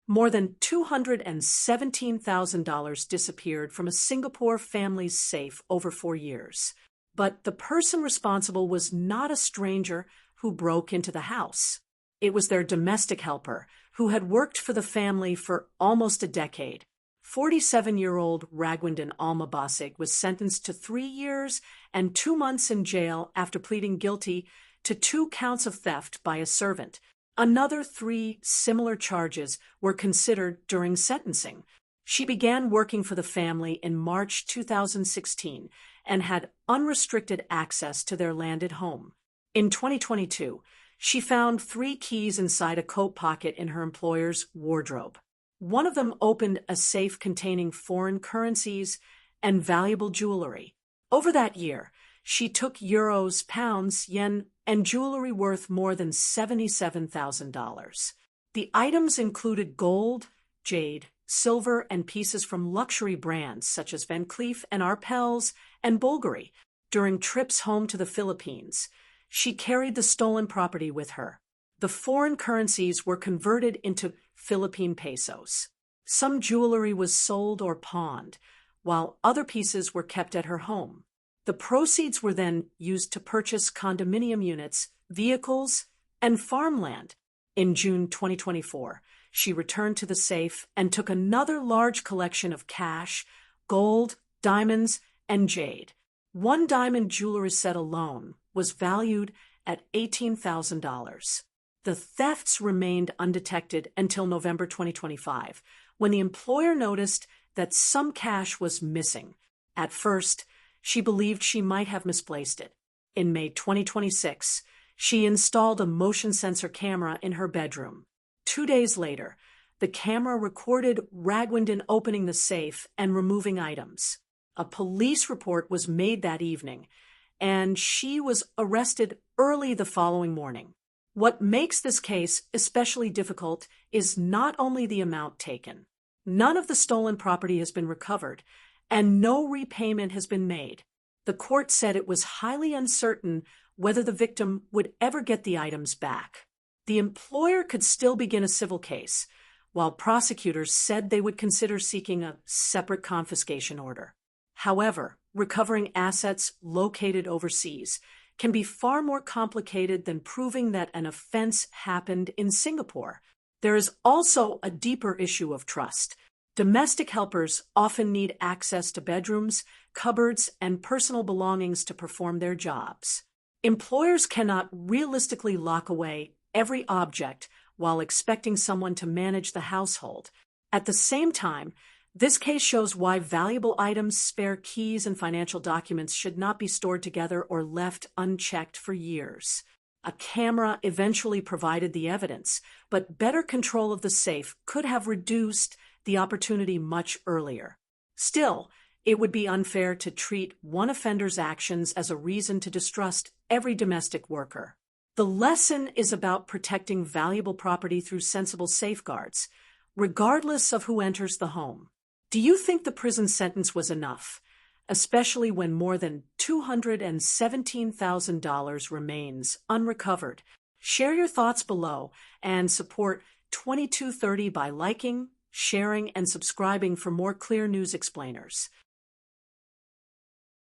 More than $217,000 disappeared from a Singapore family's safe over 4 years. But the person responsible was not a stranger who broke into the house. It was their domestic helper, who had worked for the family for almost a decade. 47-year-old Ragwindin Almabasig was sentenced to 3 years and 2 months in jail after pleading guilty to 2 counts of theft by a servant. Another 3 similar charges were considered during sentencing. She began working for the family in March 2016 and had unrestricted access to their landed home. In 2022, she found 3 keys inside a coat pocket in her employer's wardrobe. One of them opened a safe containing foreign currencies and valuable jewelry. Over that year, she took euros, pounds, yen, and jewelry worth more than $77,000. The items included gold, jade, silver, and pieces from luxury brands such as Van Cleef and Arpels and Bulgari. During trips home to the Philippines, she carried the stolen property with her. The foreign currencies were converted into Philippine pesos. Some jewelry was sold or pawned, while other pieces were kept at her home. The proceeds were then used to purchase condominium units, vehicles, and farmland. In June 2024, she returned to the safe and took another large collection of cash, gold, diamonds, and jade. One diamond jewelry set alone was valued at $18,000. The thefts remained undetected until November 2025, when the employer noticed that some cash was missing. At first, she believed she might have misplaced it. In May 2026, she installed a motion sensor camera in her bedroom. 2 days later, the camera recorded Ragwindin opening the safe and removing items. A police report was made that evening, and she was arrested early the following morning. What makes this case especially difficult is not only the amount taken. None of the stolen property has been recovered, and no repayment has been made. The court said it was highly uncertain whether the victim would ever get the items back. The employer could still begin a civil case, while prosecutors said they would consider seeking a separate confiscation order. However, recovering assets located overseas can be far more complicated than proving that an offense happened in Singapore. There is also a deeper issue of trust. Domestic helpers often need access to bedrooms, cupboards, and personal belongings to perform their jobs. Employers cannot realistically lock away every object while expecting someone to manage the household. At the same time, this case shows why valuable items, spare keys, and financial documents should not be stored together or left unchecked for years. A camera eventually provided the evidence, but better control of the safe could have reduced the opportunity much earlier. Still, it would be unfair to treat one offender's actions as a reason to distrust every domestic worker. The lesson is about protecting valuable property through sensible safeguards, regardless of who enters the home. Do you think the prison sentence was enough, especially when more than $217,000 remains unrecovered? Share your thoughts below and support 2230 by liking, sharing, and subscribing for more clear news explainers.